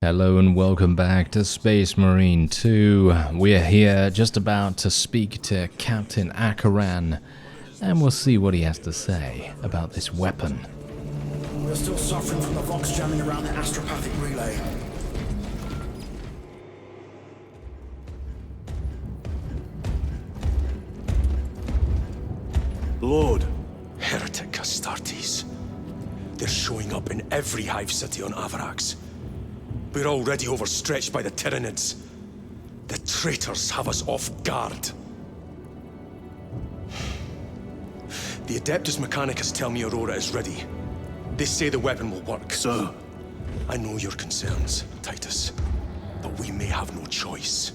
Hello and welcome back to Space Marine 2. We're here just about to speak to Captain Akaran, and we'll see what he has to say about this weapon. We're still suffering from the Vox jamming around the ASTROPATHIC relay. Lord. Heretic Astartes. They're showing up in every hive city on Avarax. We're already overstretched by the Tyranids. The traitors have us off guard. The Adeptus Mechanicus tell me Aurora is ready. They say the weapon will work. Sir. I know your concerns, Titus, but we may have no choice.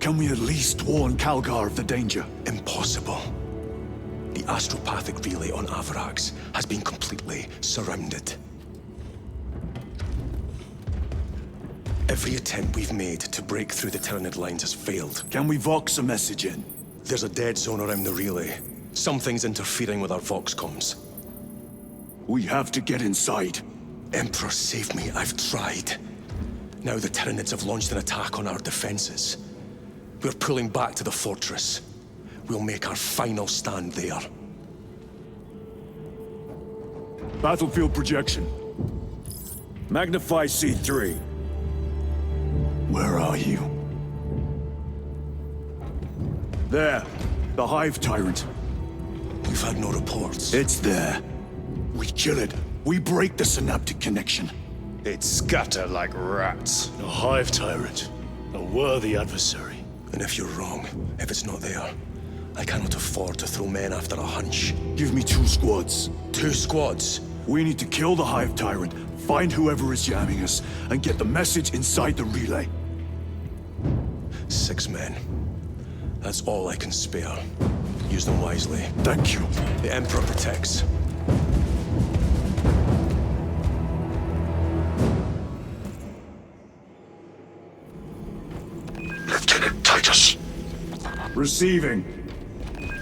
Can we at least warn Calgar of the danger? Impossible. The Astropathic relay on Avarax has been completely surrounded. Every attempt we've made to break through the Tyranid lines has failed. Can we Vox a message in? There's a dead zone around the relay. Something's interfering with our Vox comms. We have to get inside. Emperor, save me. I've tried. Now the Tyranids have launched an attack on our defenses. We're pulling back to the fortress. We'll make our final stand there. Battlefield projection. Magnify C3. Where are you? There. The Hive Tyrant. We've had no reports. It's there. We kill it. We break the synaptic connection. They'd scatter like rats. A Hive Tyrant. A worthy adversary. And if you're wrong, if it's not there, I cannot afford to throw men after a hunch. Give me 2 squads. 2 squads? We need to kill the Hive Tyrant, find whoever is jamming us, and get the message inside the relay. 6 men. That's all I can spare. Use them wisely. Thank you. The Emperor protects. Lieutenant Titus. Receiving.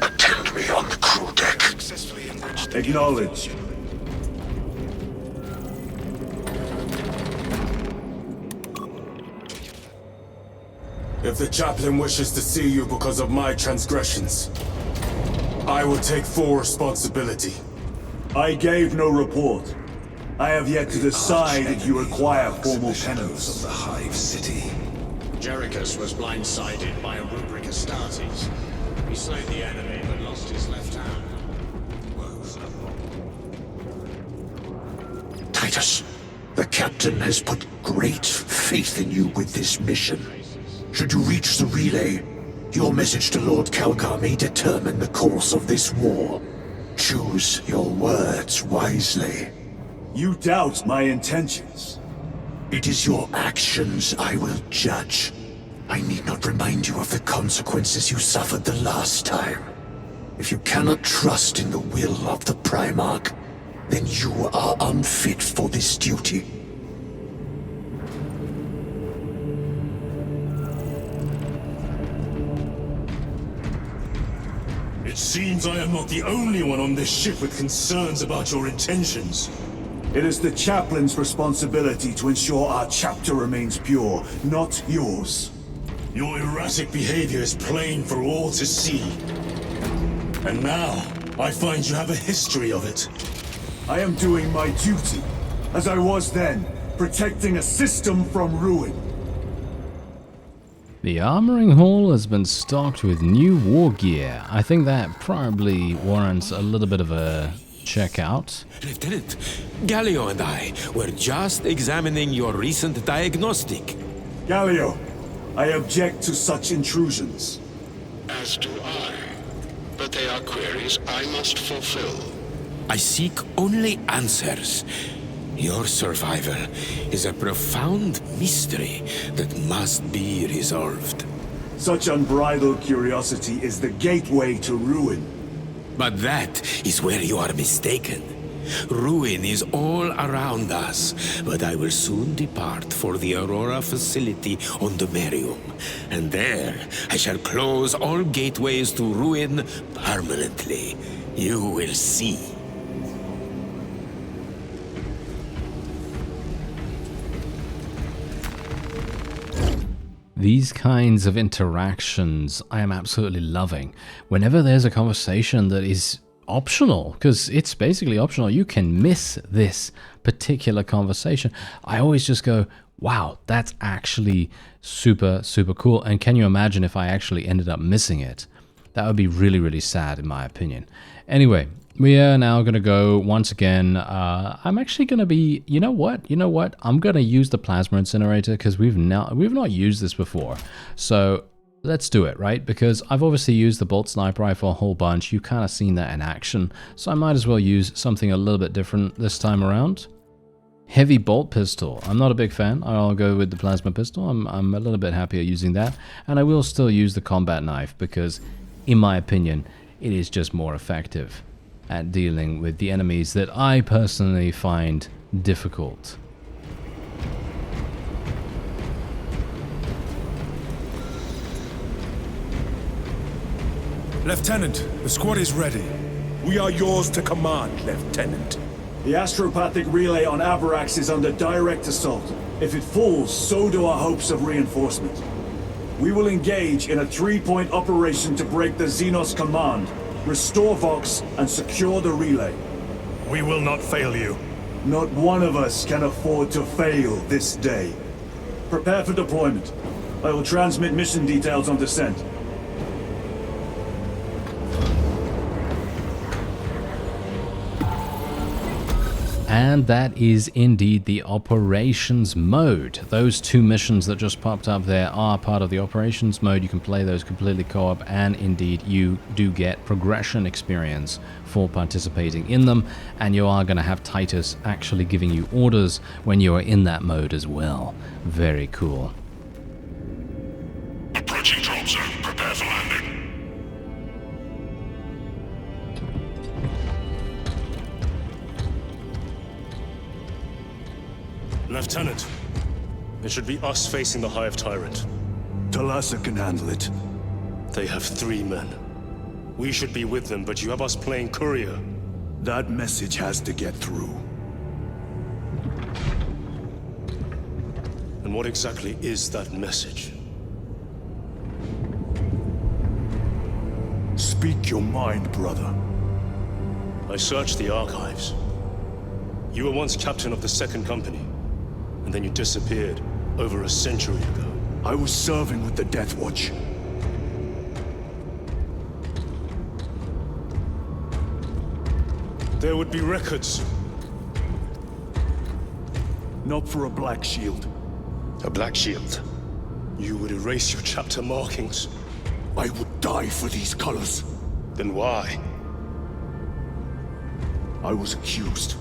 Attend me on the crew deck. Acknowledge. If the chaplain wishes to see you because of my transgressions, I will take full responsibility. I gave no report. I have yet to decide if you require formal penance. Of the Hive City. Jerichus was blindsided by a rubric Astartes. He slayed the enemy but lost his left hand. Titus, the captain has put great faith in you with this mission. Should you reach the relay, your message to Lord Calgar may determine the course of this war. Choose your words wisely. You doubt my intentions. It is your actions I will judge. I need not remind you of the consequences you suffered the last time. If you cannot trust in the will of the Primarch, then you are unfit for this duty. It seems I am not the only one on this ship with concerns about your intentions. It is the chaplain's responsibility to ensure our chapter remains pure, not yours. Your erratic behavior is plain for all to see. And now, I find you have a history of it. I am doing my duty, as I was then, protecting a system from ruin. The armoring hall has been stocked with new war gear. I think that probably warrants a little bit of a check out. Lieutenant, Gallio and I were just examining your recent diagnostic. Gallio, I object to such intrusions. As do I. But they are queries I must fulfill. I seek only answers. Your survival is a profound mystery that must be resolved. Such unbridled curiosity is the gateway to ruin. But that is where you are mistaken. Ruin is all around us, but I will soon depart for the Aurora facility on the Imperium. And there, I shall close all gateways to ruin permanently. You will see. These kinds of interactions I am absolutely loving. Whenever there's a conversation that is optional, because it's basically optional, you can miss this particular conversation, I always just go, wow, that's actually super, super cool. And can you imagine if I actually ended up missing it? That would be really, really sad in my opinion. Anyway, we are now going to go once again. I'm actually going to be, you know what? I'm going to use the plasma incinerator because we've not used this before. So let's do it, right? Because I've obviously used the bolt sniper rifle a whole bunch. You've kind of seen that in action. So I might as well use something a little bit different this time around. Heavy bolt pistol. I'm not a big fan. I'll go with the plasma pistol. I'm a little bit happier using that. And I will still use the combat knife because, in my opinion, it is just more effective at dealing with the enemies that I personally find difficult. Lieutenant, the squad is ready. We are yours to command, Lieutenant. The Astropathic relay on Avarax is under direct assault. If it falls, so do our hopes of reinforcement. We will engage in a 3-point operation to break the Xenos command, restore Vox, and secure the relay. We will not fail you. Not one of us can afford to fail this day. Prepare for deployment. I will transmit mission details on descent. And that is indeed the operations mode. Those two missions that just popped up there are part of the operations mode. You can play those completely co-op, and indeed you do get progression experience for participating in them, and you are going to have Titus actually giving you orders when you are in that mode as well. Very cool. Approaching drop zone. Prepare for landing. Lieutenant, it should be us facing the Hive Tyrant. Talassa can handle it. They have 3 men. We should be with them, but you have us playing courier. That message has to get through. And what exactly is that message? Speak your mind, brother. I searched the archives. You were once captain of the 2nd Company, and then you disappeared over a century ago. I was serving with the Death Watch. There would be records. Not for a Black Shield. A Black Shield? You would erase your chapter markings. I would die for these colors. Then why? I was accused.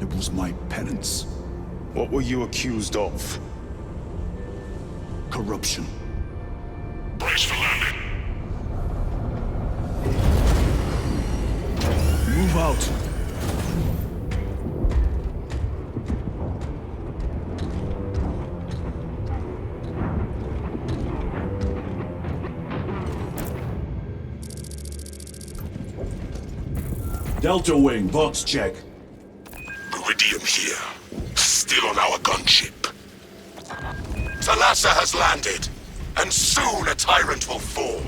It was my penance. What were you accused of? Corruption. Brace for landing. Move out. Delta Wing, box check. Iridium here. Still on our gunship. Talassa has landed, and soon a tyrant will fall.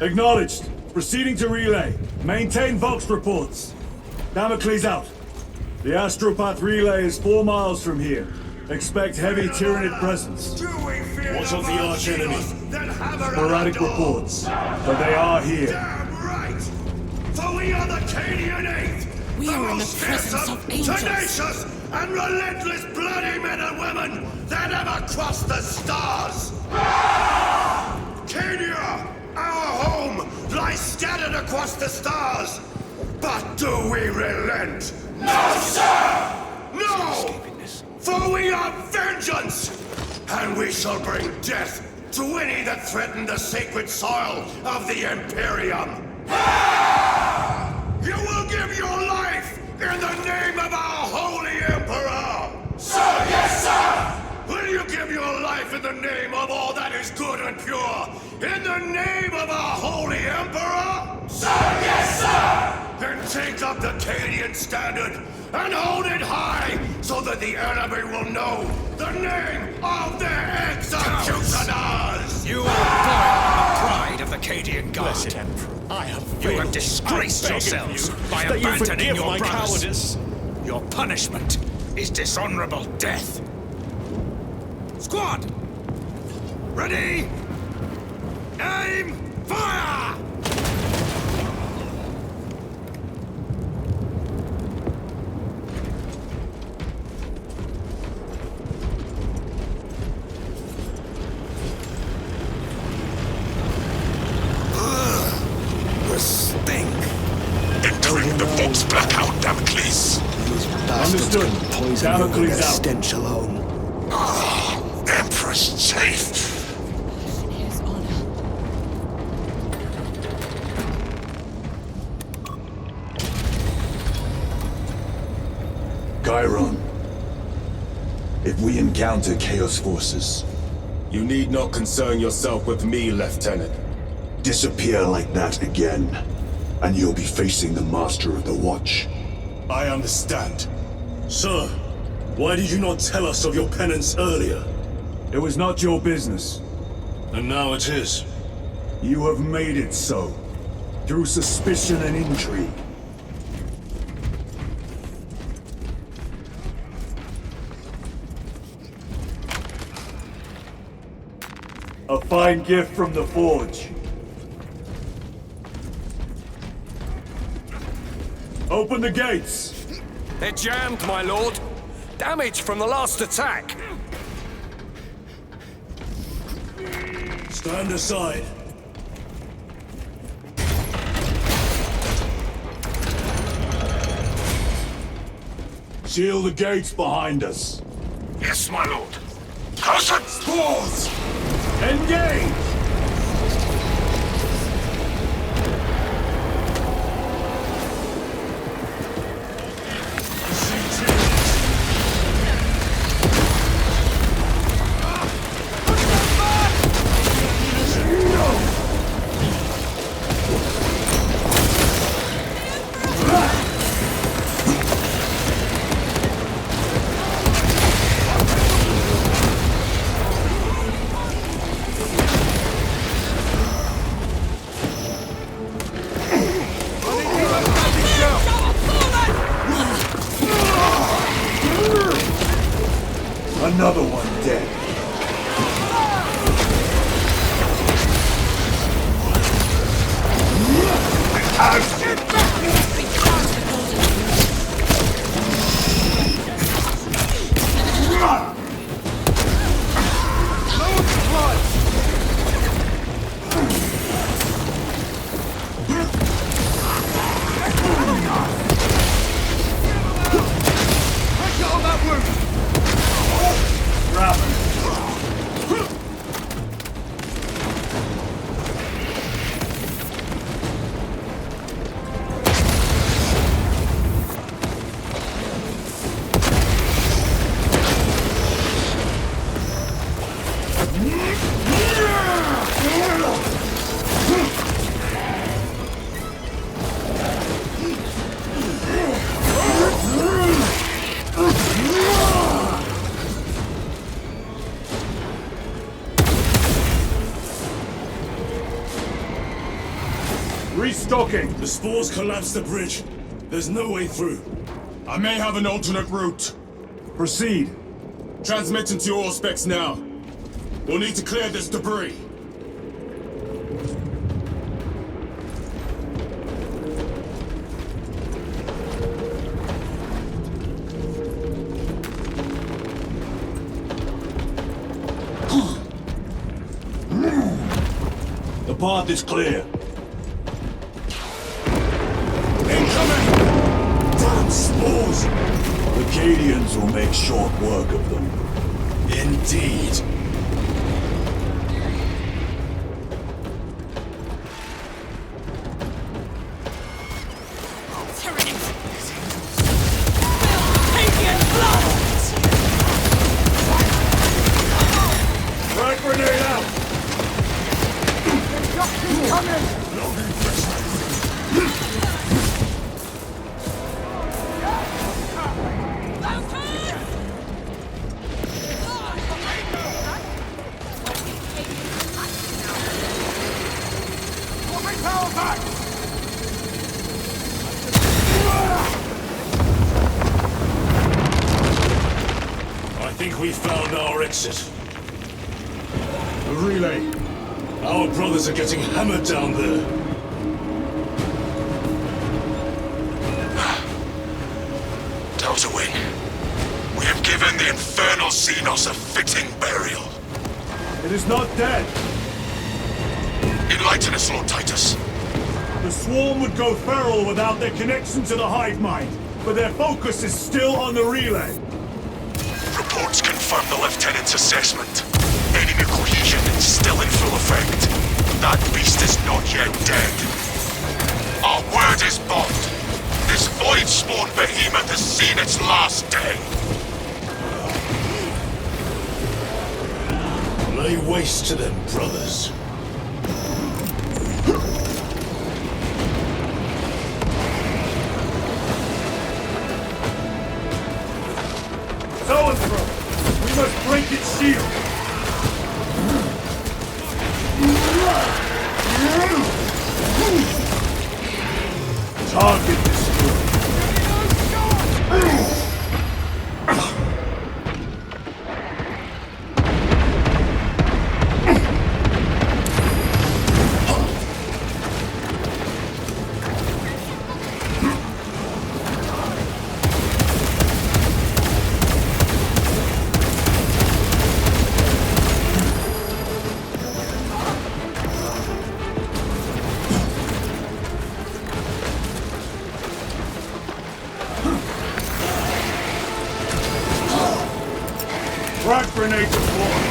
Acknowledged. Proceeding to relay. Maintain Vox reports. Damocles out. The Astropath relay is 4 miles from here. Expect heavy Tyranid presence. What of the arch-enemy? Sporadic reports, but they are here. Damn right! For we are the Cadian 8th! We are in the presence of angels. Tenacious and relentless bloody men and women that ever crossed the stars! Cadia, our home, lies scattered across the stars. But do we relent? No, sir! No! For we are vengeance! And we shall bring death to any that threaten the sacred soil of the Imperium! You will give your life in the name of our holy Emperor! Sir, yes, sir! Will you give your life in the name of all that is good and pure? In the name of our holy Emperor? Sir, yes, sir! Then take up the Cadian standard and hold it high so that the enemy will know the name of their executioners! You are the pride of the Cadian Guard. I have You have disgraced yourselves by abandoning your brothers. cowardice. Your punishment is dishonorable death. Squad! Ready! Aim! Fire! The stink. Entering the Vox blackout, Damocles. Understood. Damocles out. Stench alone. Empress safe. His honor. Chiron. If we encounter Chaos forces, You need not concern yourself with me, Lieutenant. disappear like that again, and you'll be facing the Master of the Watch. I understand. Sir, why did you not tell us of your penance earlier? It was not your business. And now it is. You have made it so, through suspicion and intrigue. A fine gift from the Forge. Open the gates! They're jammed, my lord. Damage from the last attack. Stand aside. Seal the gates behind us. Yes, my lord. Closer! Spores! Engage! Another one dead. Restocking! The spores collapsed the bridge. There's no way through. I may have an alternate route. Proceed. Transmitting to your specs now. We'll need to clear this debris. The path is clear. Damn spores! The Cadians will make short work of them. Indeed. Tyranid! Cadian blood! Frag grenade out! think we found our exit. Relay. Our brothers are getting hammered down there. Delta Wing. We have given the infernal Xenos a fitting burial. It is not dead. Enlighten us, Lord Titus. The swarm would go feral without their connection to the hive mind, but their focus is still on the relay. Reports confirm the Lieutenant's assessment. Enemy cohesion is still in full effect. That beast is not yet dead. Our word is bond. This void-spawn behemoth has seen its last day. Lay waste to them, brothers. To and fro. We must break its shield. Target destroyed. Frag grenade deployed.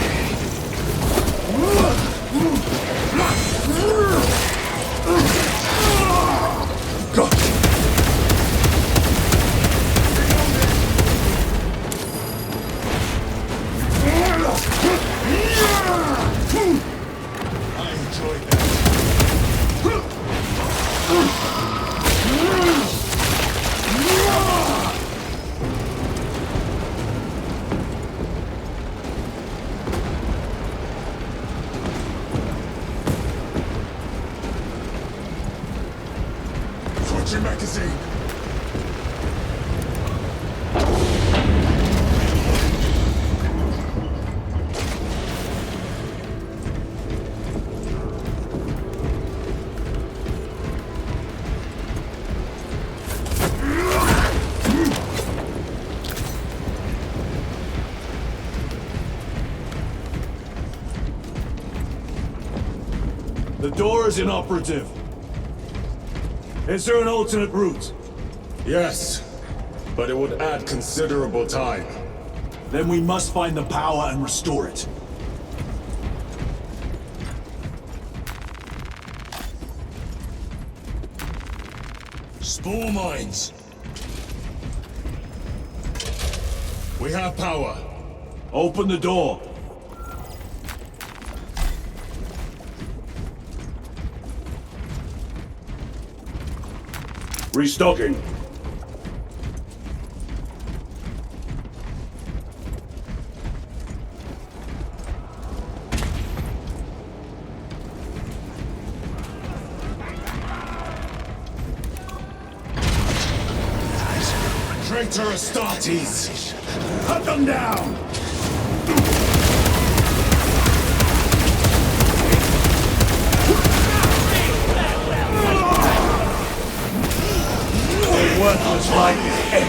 Magazine. The door is inoperative. Is there an alternate route? Yes, but it would add considerable time. Then we must find the power and restore it. Spore mines. We have power. Open the door. Restocking. Traitor Astartes! Cut them down! Worthless like him.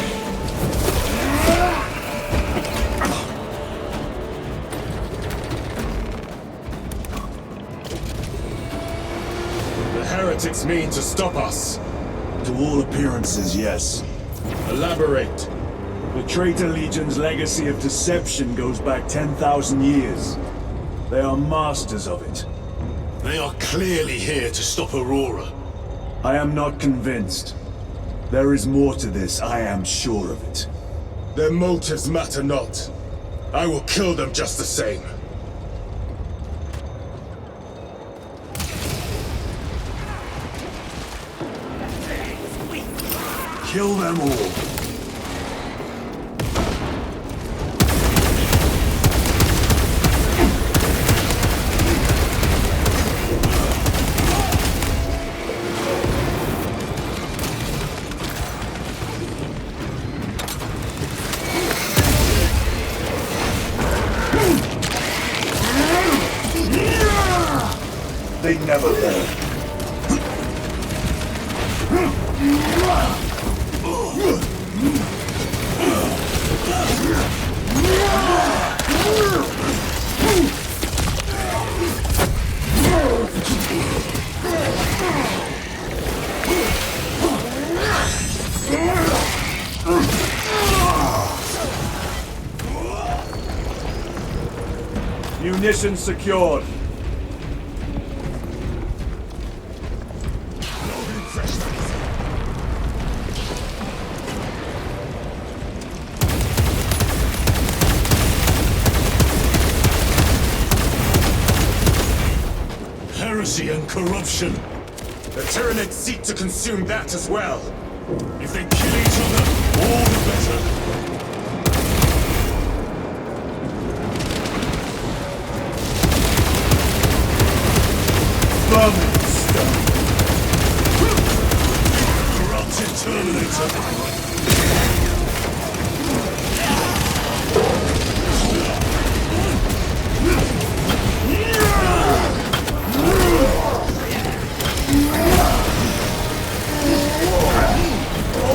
The heretics mean to stop us. To all appearances, yes. Elaborate. The Traitor Legion's legacy of deception goes back 10,000 years. They are masters of it. They are clearly here to stop Aurora. I am not convinced. There is more to this, I am sure of it. Their motives matter not. I will kill them just the same. Kill them all. They never learn. Munitions secured. Heresy and corruption. The Tyranid seek to consume that as well. If they kill each other, all the better. Vermin stuff. Corrupted Terminator.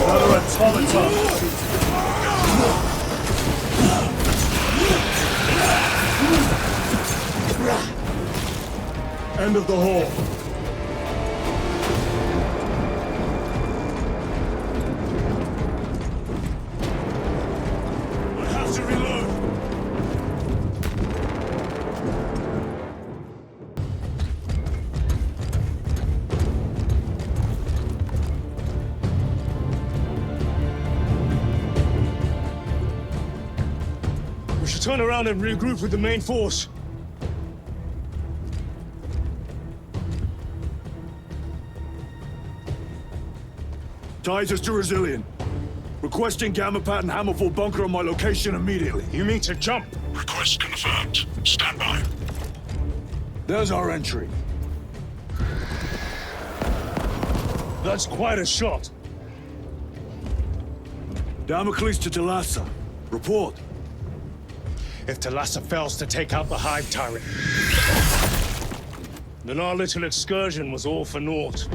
Another automaton. End of the hall. I have to reload. We should turn around and regroup with the main force. Ties to Resilient. Requesting Gamma Pad and Hammerfall bunker on my location immediately. You mean to jump? Request confirmed. Stand by. There's our entry. That's quite a shot. Damocles to Talassa. Report. If Talassa fails to take out the Hive Tyrant, then our little excursion was all for naught.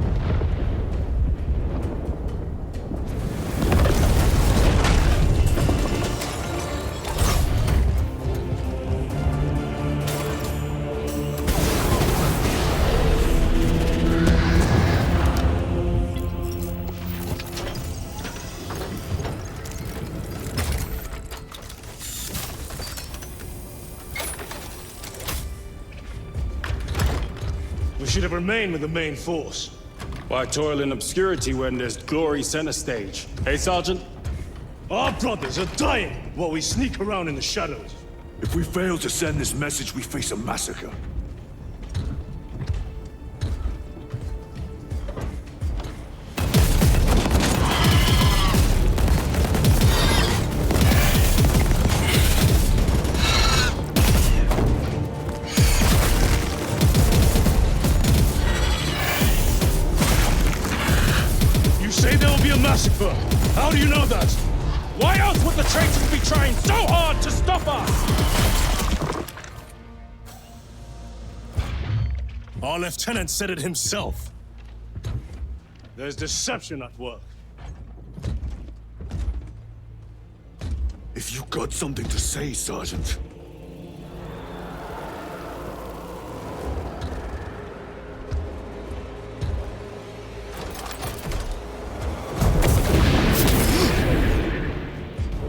We should have remained with the main force. Why toil in obscurity when there's glory center stage? Hey, Sergeant? Our brothers are dying while we sneak around in the shadows. If we fail to send this message, we face a massacre. Massacre! How do you know that? Why else would the traitors be trying so hard to stop us? Our lieutenant said it himself. There's deception at work. If you got something to say, Sergeant.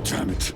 Damn it.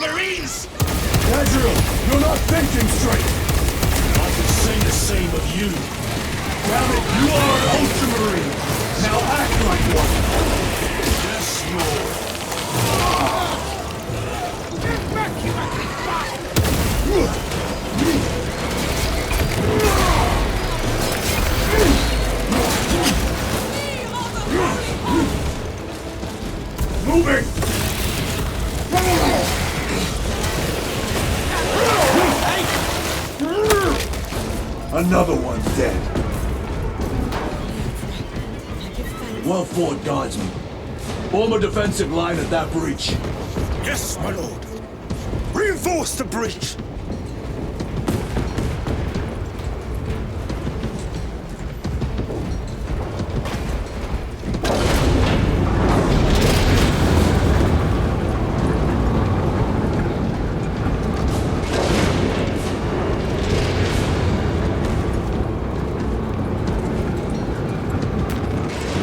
Marines! Gabriel, you're not thinking straight! I can say the same of you. Damn it, you are an Ultramarine! Now act like one! Yes, Lord. Get back, you ugly Moving! Another one dead. Well fought, guardsman. Form a defensive line at that breach. Yes, my lord. Reinforce the breach.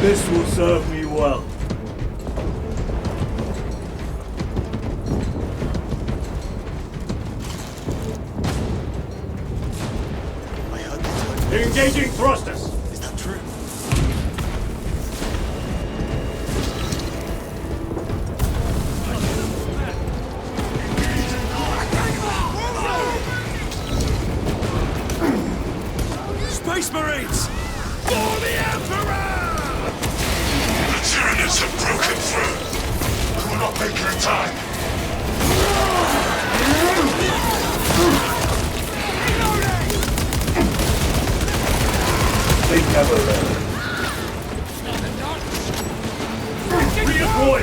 This will serve me well. I heard they Engaging thrusters! Is that true? Space Marines! For the Emperor! The Tyranids have broken through. We will not make your time. They never learn. Redeploy!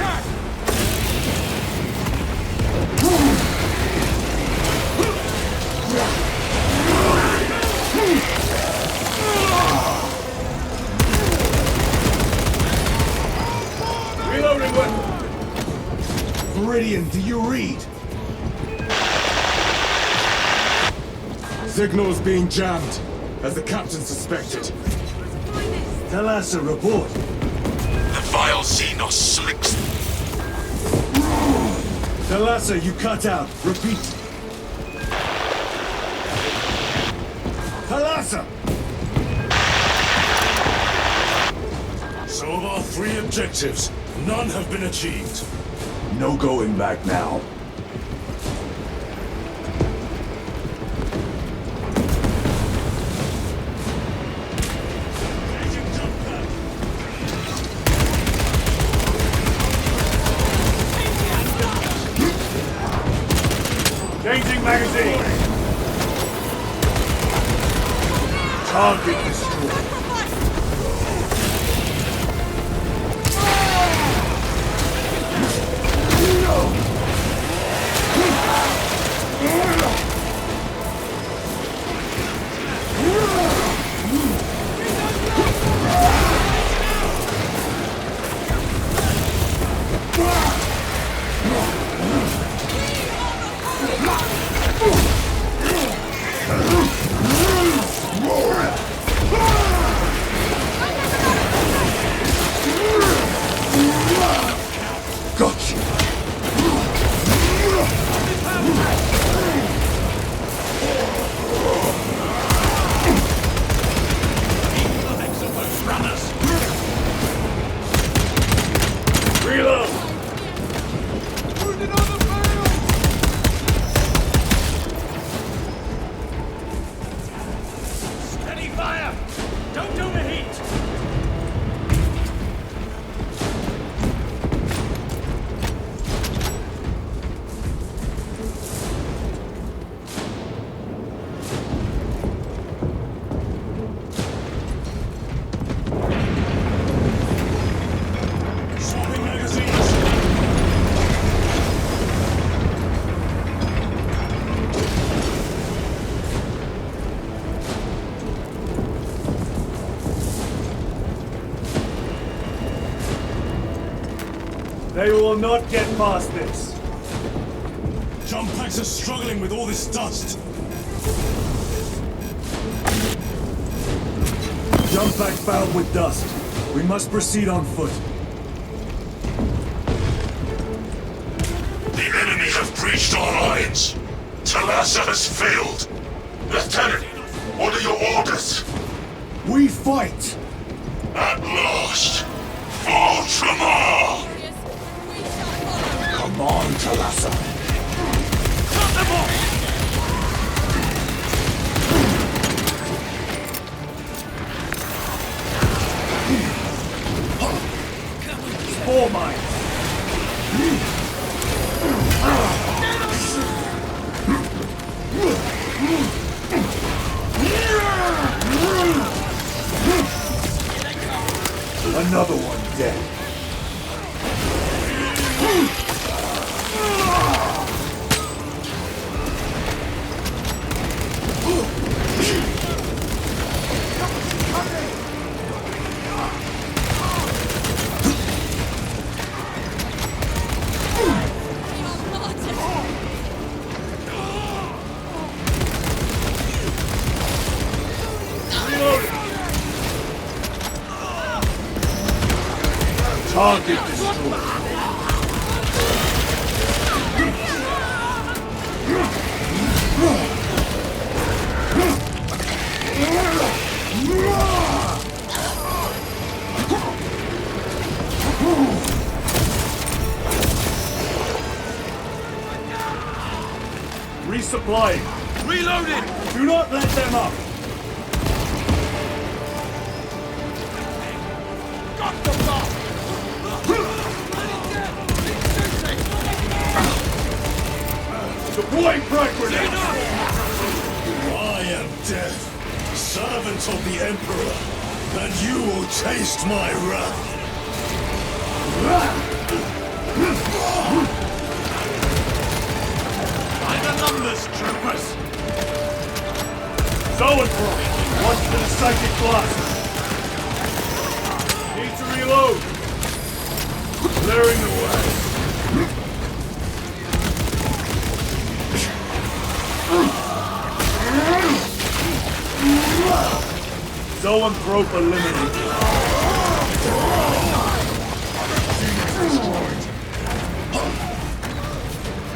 Reloading weapon! Meridian, do you read? Signal's being jammed, as the captain suspected. Thalassa, report. The vile Xenos slicks. Thalassa, you cut out. Repeat. Thalassa! So of our 3 objectives, none have been achieved. No going back now. Changing magazine! Target destroyed. Gotcha! Reload! Wounded on the field! Steady fire! Don't overheat! Swapping magazines! They will not get past this. Jump packs are struggling with all this dust. Jump pack fouled with dust. We must proceed on foot. The enemy have breached engaged our lines. Talassa has failed. Lieutenant, what are your orders? We fight! At last, for Ultramar! Come on, Talassa. Cut them off! Spore mine! Another one dead. Target destroyed. Resupplying. Reloading! Do not let them up. Got the block! Deploying frag grenade! I am death, servant of the Emperor, and you will taste my wrath. By the numbers, troopers! Zoanthrope! Watch for the psychic blast! Need to reload! Clearing the way! Zoanthrope eliminated.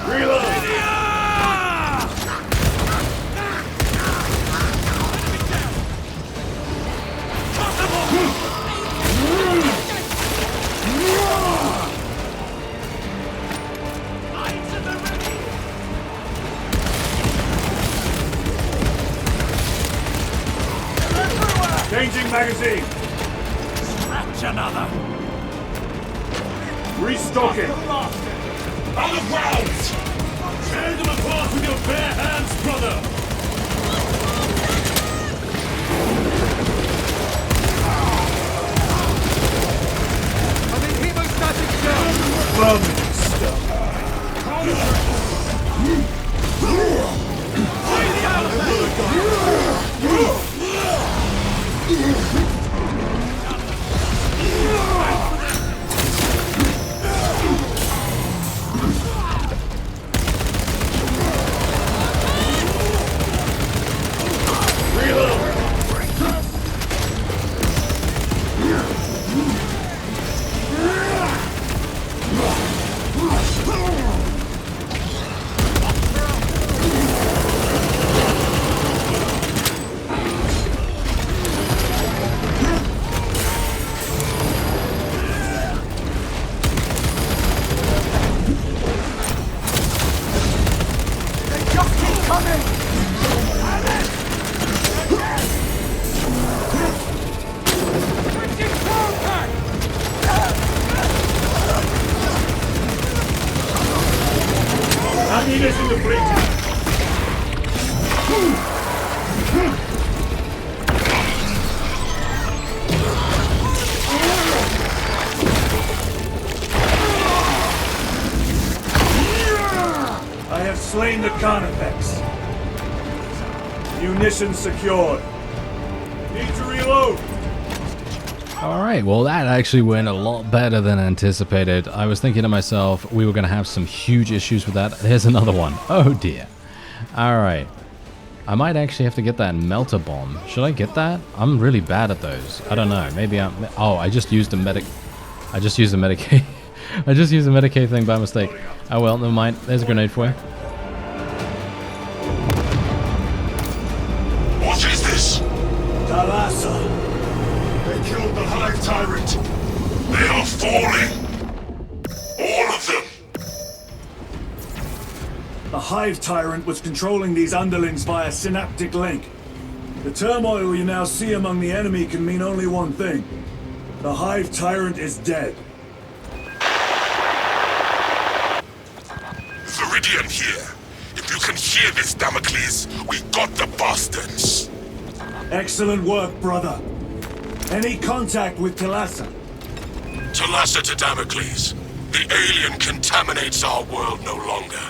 Reload! Changing magazine! Scratch another! Restocking! On the ground! Tear them apart with your bare hands, brother! I'm in hemostatic shell! Permanent stuff! Ammunition depleted! I have slain the Carnifex. Munitions secured. Need to reload. Alright, well that actually went a lot better than anticipated. I was thinking to myself, we were going to have some huge issues with that. There's another one. Oh dear. Alright. I might actually have to get that melter bomb. Should I get that? I'm really bad at those. I don't know. Maybe I'm... Oh, I just used a medic... I just used a medic... I just used a Medicaid thing by mistake. Oh well, never mind. There's a grenade for you. What is this? Thalassa! They killed the Hive Tyrant. They are falling. All of them. The Hive Tyrant was controlling these underlings via synaptic link. The turmoil you now see among the enemy can mean only one thing. The Hive Tyrant is dead. Viridian here. If you can hear this, Damocles, we got the bastards. Excellent work, brother. Any contact with Thalassa? Thalassa to Damocles. The alien contaminates our world no longer.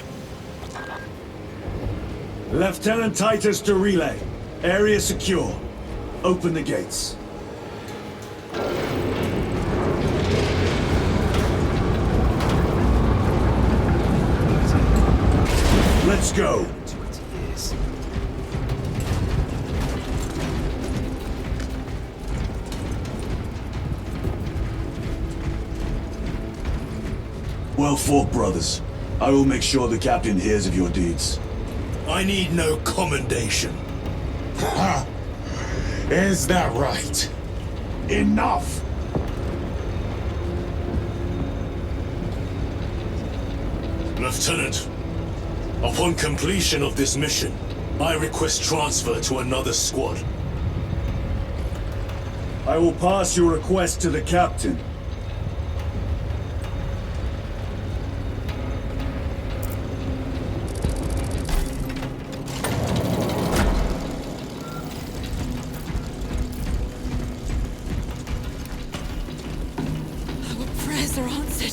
Lieutenant Titus to relay. Area secure. Open the gates. Let's go. Well fought, brothers. I will make sure the captain hears of your deeds. I need no commendation. Is that right? Enough! Lieutenant, upon completion of this mission, I request transfer to another squad. I will pass your request to the captain. Are answered.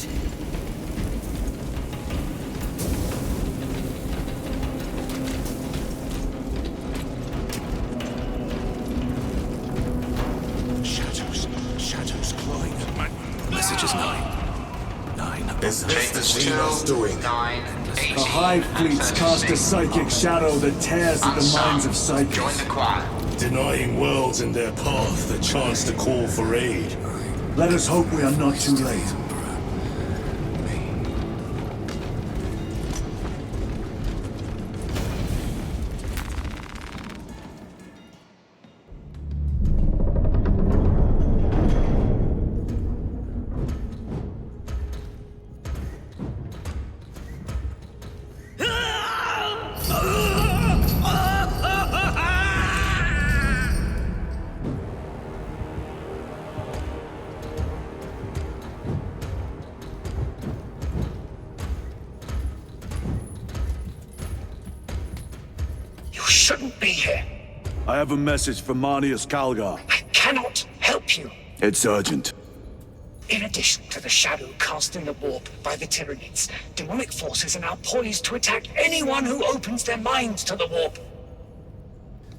Shadows clawing at my... Message is 9. Is this the Xenos doing? The Hive fleets cast a psychic shadow that tears at the minds of psychics. Denying worlds in their path the chance to call for aid. Let us hope we are not too late. Shouldn't be here. I have a message from Marnius Calgar. I cannot help you. It's urgent. In addition to the shadow cast in the warp by the Tyranids, demonic forces are now poised to attack anyone who opens their minds to the warp.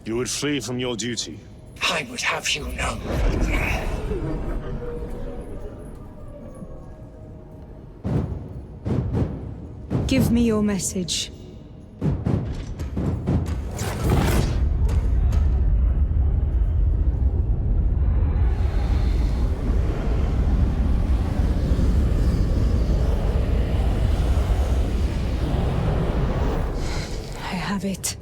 You would flee from your duty. I would have you know. Give me your message. It.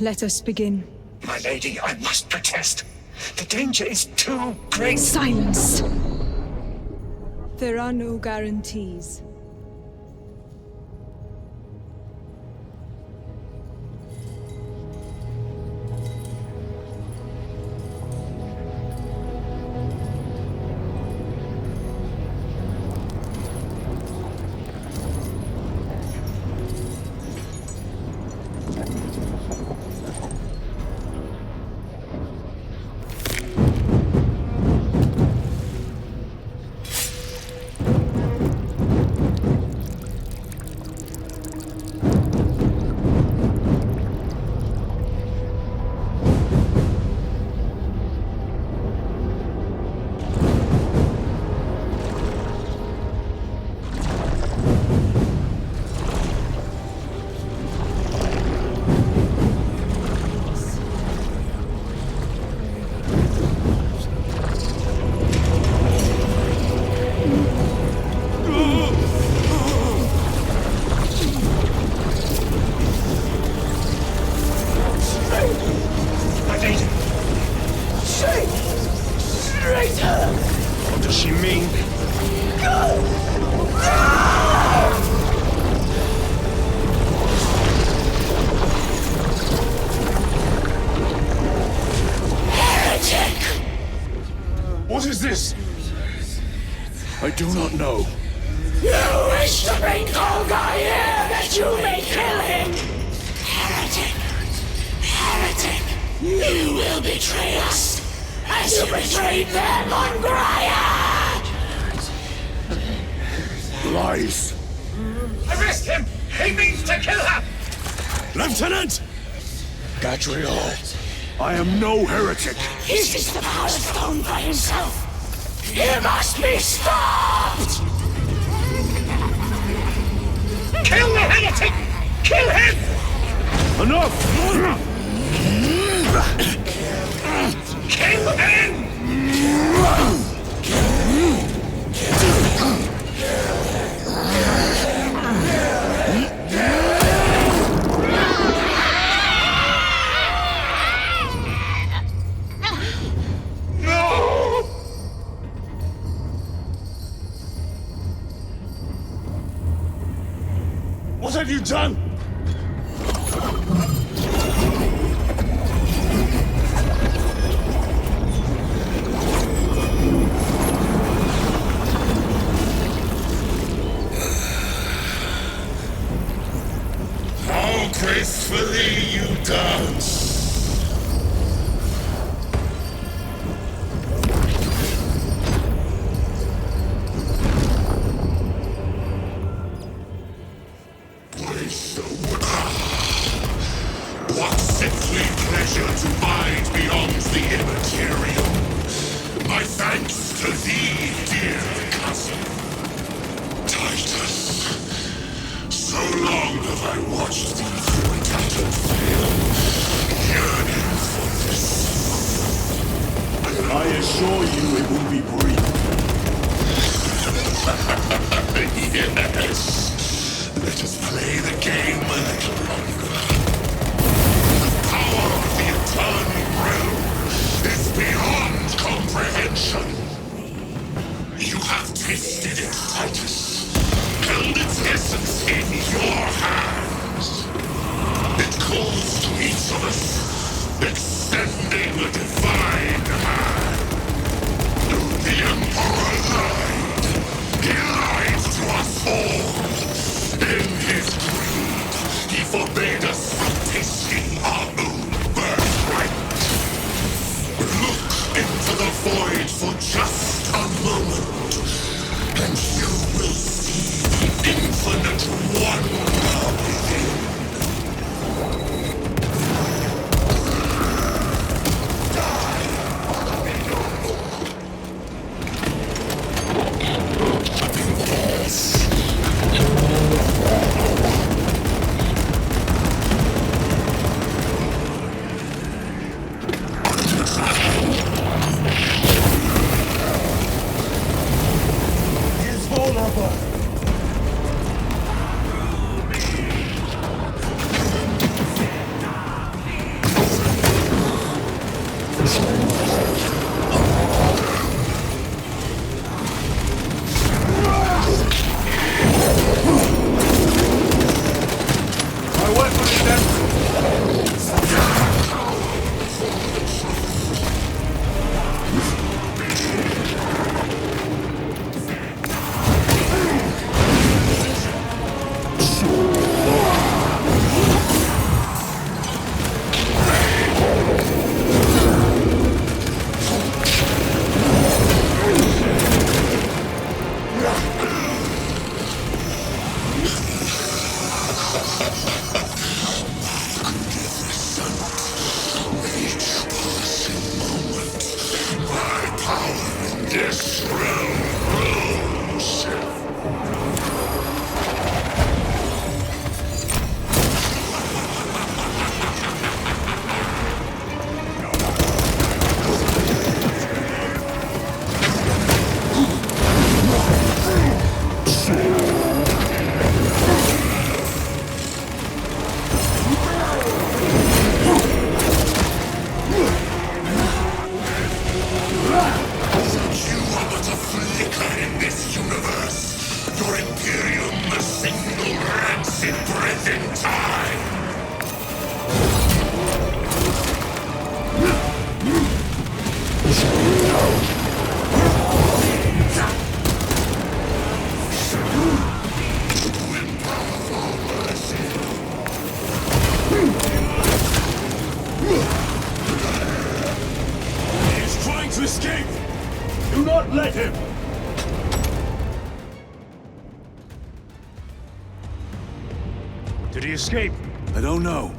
Let us begin. My lady, I must protest. The danger is too great. Silence! There are no guarantees. I do not know. You wish to bring Olga here that you may kill him! Heretic! Heretic! You will betray us as you betrayed them on Graia! Lies! Arrest him! He means to kill her! Lieutenant! Gadriel, I am no heretic. He seeks the Power Stone by himself! He must be stopped! Kill the heretic! Kill him! Enough! Kill him! What have you done? How gracefully you dance! What sickly pleasure to bide beyond the Imperium. My thanks to thee, dear cousin. Titus. So long have I watched thee through a tattered veil, yearning for this. I assure you it will be brief. Yes. Let us play the game a little longer. The power of the Eternal Realm is beyond comprehension. You have tasted it, Titus, held its essence in your hands. It calls to each of us, extending a divine hand. The Emperor lied. He lied to us all. In his greed, he forbade us from tasting our own birthright. Look into the void for just a moment, and you will see the infinite wonder within. Did he escape? I don't know.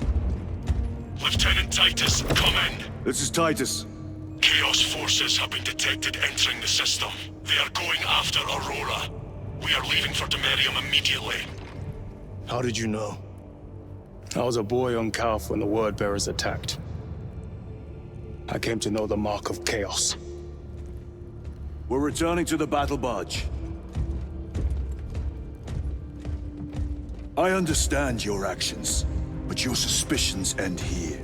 Lieutenant Titus, come in. This is Titus. Chaos forces have been detected entering the system. They are going after Aurora. We are leaving for Imperium immediately. How did you know? I was a boy on Calf when the Word Bearers attacked. I came to know the mark of chaos. We're returning to the battle barge. I understand your actions, but your suspicions end here.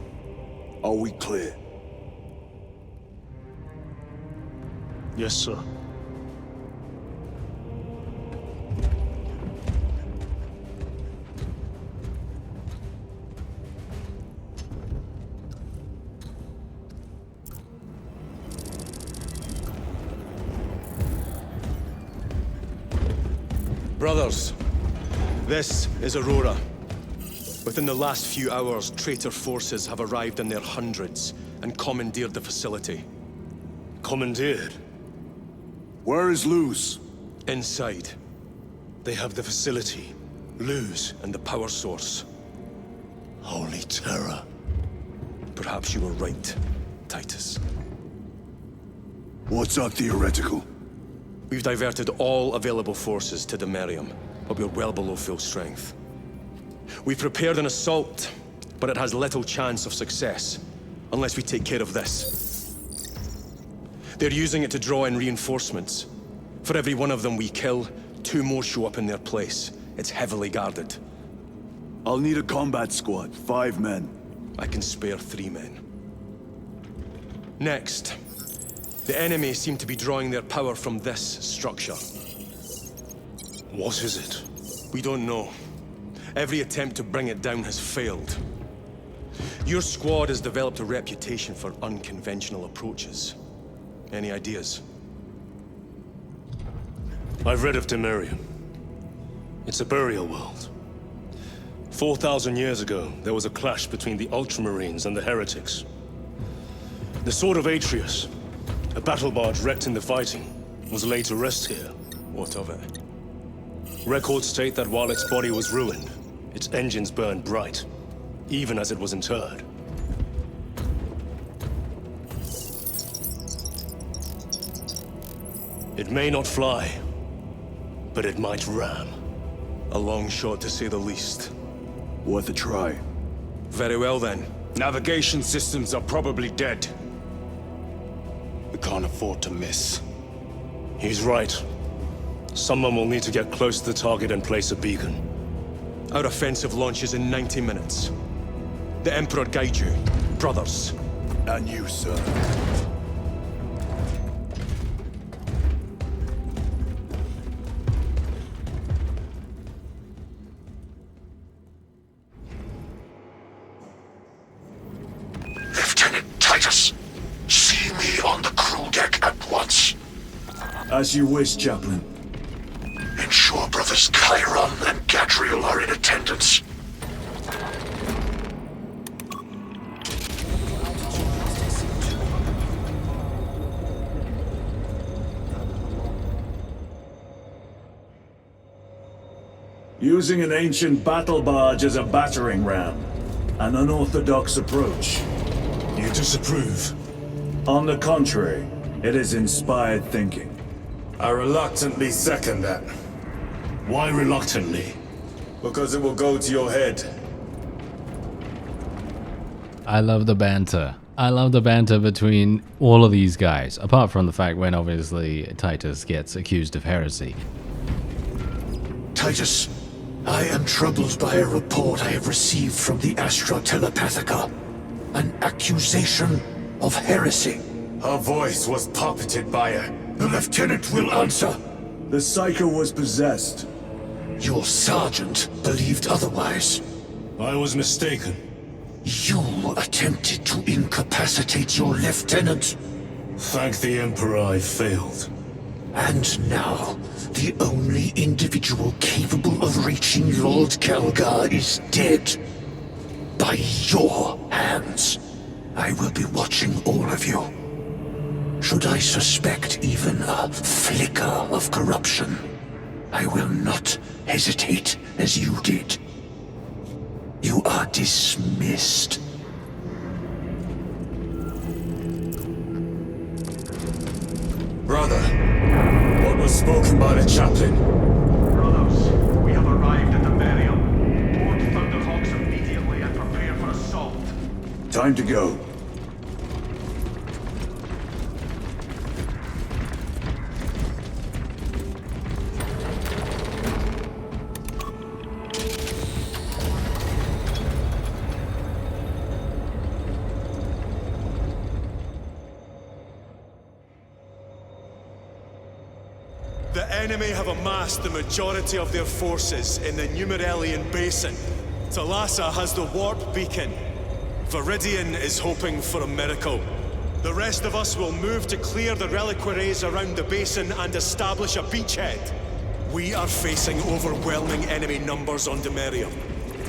Are we clear? Yes, sir. Brothers, this is Aurora. Within the last few hours, traitor forces have arrived in their hundreds and commandeered the facility. Commandeered? Where is Luz? Inside. They have the facility. Luz and the power source. Holy terror. Perhaps you were right, Titus. What's our theoretical? We've diverted all available forces to Imperium, but we're well below full strength. We've prepared an assault, but it has little chance of success, unless we take care of this. They're using it to draw in reinforcements. For every one of them we kill, 2 more show up in their place. It's heavily guarded. I'll need a combat squad, 5 men. I can spare 3 men. Next, the enemy seem to be drawing their power from this structure. What is it? We don't know. Every attempt to bring it down has failed. Your squad has developed a reputation for unconventional approaches. Any ideas? I've read of Imperium. It's a burial world. 4,000 years ago, there was a clash between the Ultramarines and the Heretics. The Sword of Atreus, a battle barge wrecked in the fighting, was laid to rest here. What of it? Records state that while its body was ruined, its engines burned bright, even as it was interred. It may not fly, but it might ram. A long shot to say the least. Worth a try. Very well then. Navigation systems are probably dead. We can't afford to miss. He's right. Someone will need to get close to the target and place a beacon. Our offensive launches in 90 minutes. The Emperor guide you, brothers. And you, sir. Lieutenant Titus, see me on the crew deck at once. As you wish, Chaplain. Ensure brothers Chiron and Gadriel are in attendance. Using an ancient battle barge as a battering ram. An unorthodox approach. You disapprove? On the contrary, it is inspired thinking. I reluctantly second that. Why reluctantly? Because it will go to your head. I love the banter. I love the banter between all of these guys, apart from the fact when obviously Titus gets accused of heresy. Titus, I am troubled by a report I have received from the ASTROPATHIC. An accusation of heresy. Her voice was puppeted by her. The lieutenant will answer. The Psycho was possessed. Your sergeant believed otherwise. I was mistaken. You attempted to incapacitate your lieutenant. Thank the Emperor I failed. And now, the only individual capable of reaching Lord Kelgar is dead. By your hands. I will be watching all of you. Should I suspect even a flicker of corruption, I will not hesitate as you did. dismissed. Brother, what was spoken by the chaplain? Brothers, we have arrived at the Imperium. Board Thunderhawks immediately and prepare for assault. Time to go. The enemy have amassed the majority of their forces in the Numerelian Basin. Thalassa has the warp beacon. Viridian is hoping for a miracle. The rest of us will move to clear the reliquaries around the basin and establish a beachhead. We are facing overwhelming enemy numbers on Imperium.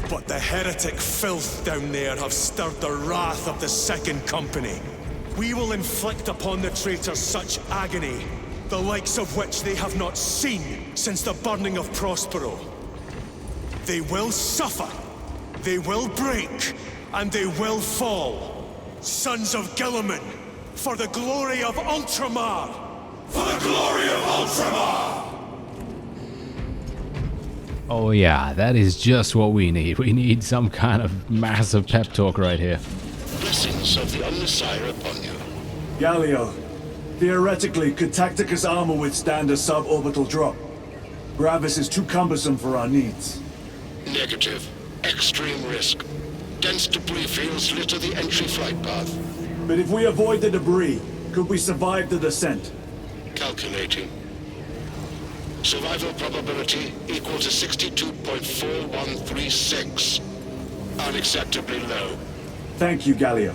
But the heretic filth down there have stirred the wrath of the Second Company. We will inflict upon the traitors such agony, the likes of which they have not seen since the burning of Prospero. They will suffer, they will break, and they will fall. Sons of Guilliman, for the glory of Ultramar! For the glory of Ultramar! Oh yeah, that is just what we need. We need some kind of massive pep talk right here. Blessings of the Omnissiah upon you. Galio, theoretically, could Tacticus armor withstand a suborbital drop? Gravis is too cumbersome for our needs. Negative. Extreme risk. Dense debris fields litter the entry flight path. But if we avoid the debris, could we survive the descent? Calculating. Survival probability equal to 62.4136. Unacceptably low. Thank you, Galio.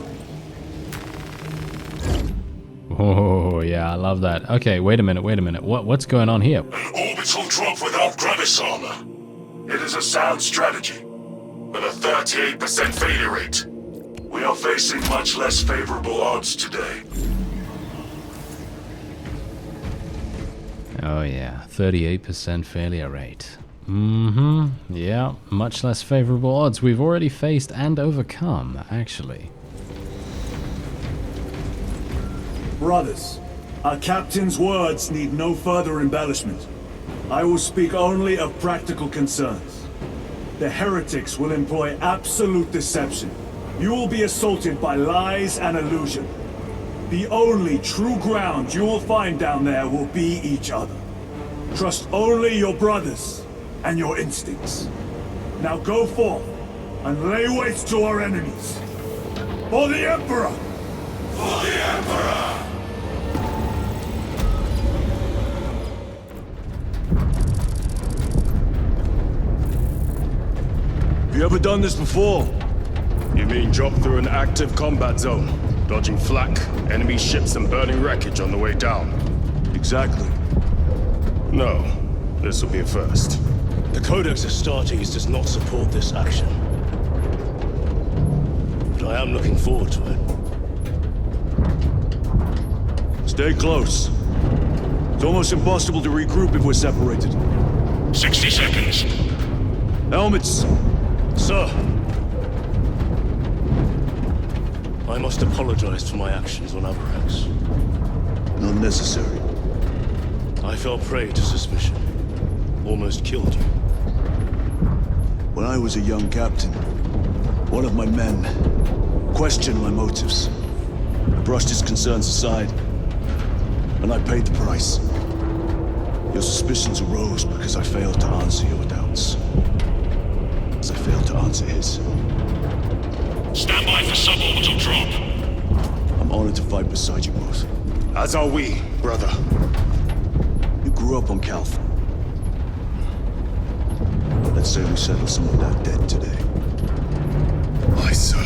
Oh yeah, I love that. Okay, wait a minute. What's going on here? An orbital drop without Gravis armor. It is a sound strategy, with a 38% failure rate. We are facing much less favorable odds today. Oh yeah, 38% failure rate. Yeah, much less favorable odds we've already faced and overcome, actually. Brothers, our captain's words need no further embellishment. I will speak only of practical concerns. The heretics will employ absolute deception. You will be assaulted by lies and illusion. The only true ground you will find down there will be each other. Trust only your brothers and your instincts. Now go forth and lay waste to our enemies. For the Emperor! For the Emperor! Have you ever done this before? You mean drop through an active combat zone, dodging flak, enemy ships and burning wreckage on the way down? Exactly. No, this will be a first. The Codex Astartes does not support this action. But I am looking forward to it. Stay close. It's almost impossible to regroup if we're separated. 60 seconds. Helmets! Sir! I must apologize for my actions on Abrax. Not necessary. I fell prey to suspicion. Almost killed you. When I was a young captain, one of my men questioned my motives. I brushed his concerns aside, and I paid the price. Your suspicions arose because I failed to answer your doubts. As I failed to answer his. Stand by for suborbital drop. I'm honored to fight beside you both. As are we, brother. You grew up on Calth. Let's say we settle some of that debt today. Aye, sir.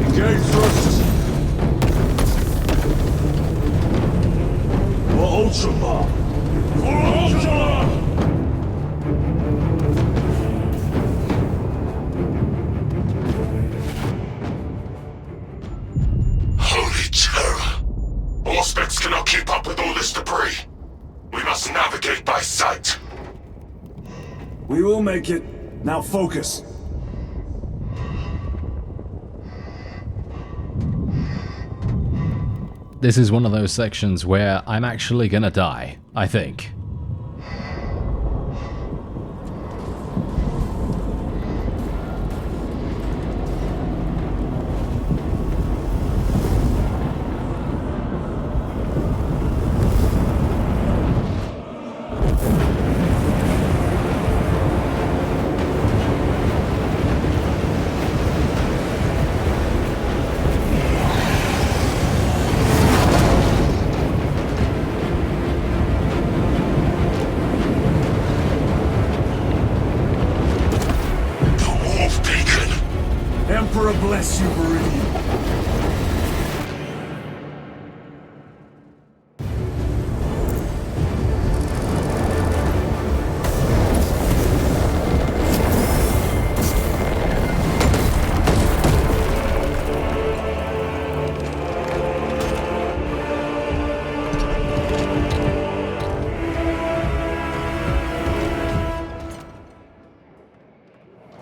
Engage thrusters. For Ultramar! For Ultramar! Holy terror! Auspex cannot keep up with all this debris. We must my sight! We will make it. Now focus. This is one of those sections where I'm actually gonna die, I think. Emperor bless you, Meridian.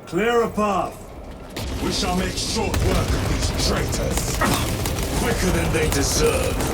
Clear a path. We shall make short work of these traitors. Quicker than they deserve.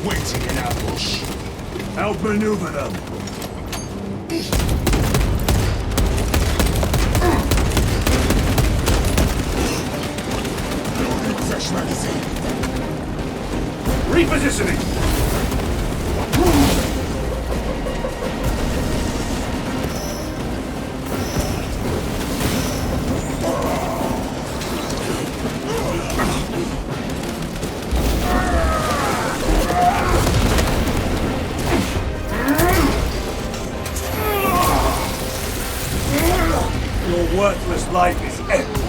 Waiting in ambush. Outmaneuver them. Fresh magazine. Repositioning. Your worthless life is ended.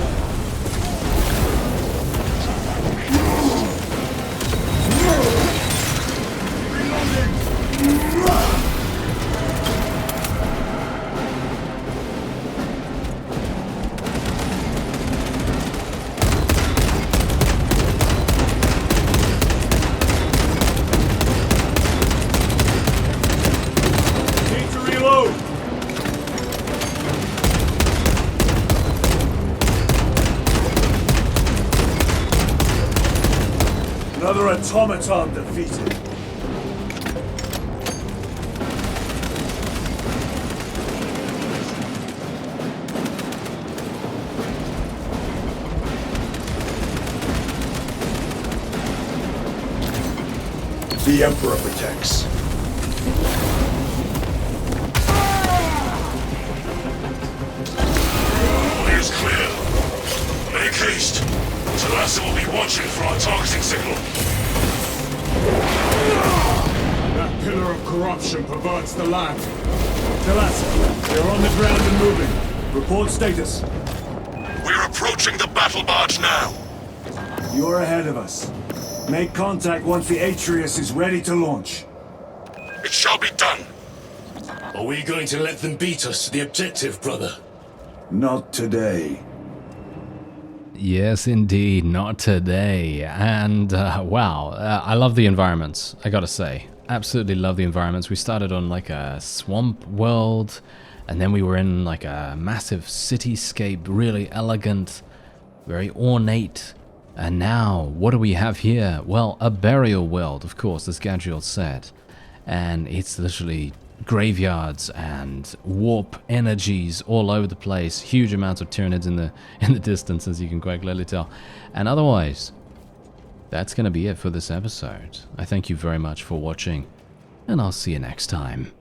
Need to reload. Another automaton defeated. The Emperor protects. All is clear. Make haste. Talassa will be watching for our targeting signal. That pillar of corruption perverts the land. Talassa, they're on the ground and moving. Report status. We're approaching the battle barge now. You're ahead of us. Make contact once the Atreus is ready to launch. It shall be done. Are we going to let them beat us to the objective, brother? Not today. Yes, indeed, not today. And wow, I love the environments, I gotta say. Absolutely love the environments. We started on like a swamp world, and then we were in like a massive cityscape, really elegant, very ornate. And now, what do we have here? Well, a burial world, of course, as Gadriel said. And it's literally graveyards and warp energies all over the place. Huge amounts of Tyranids in the distance, as you can quite clearly tell. And otherwise, that's going to be it for this episode. I thank you very much for watching, and I'll see you next time.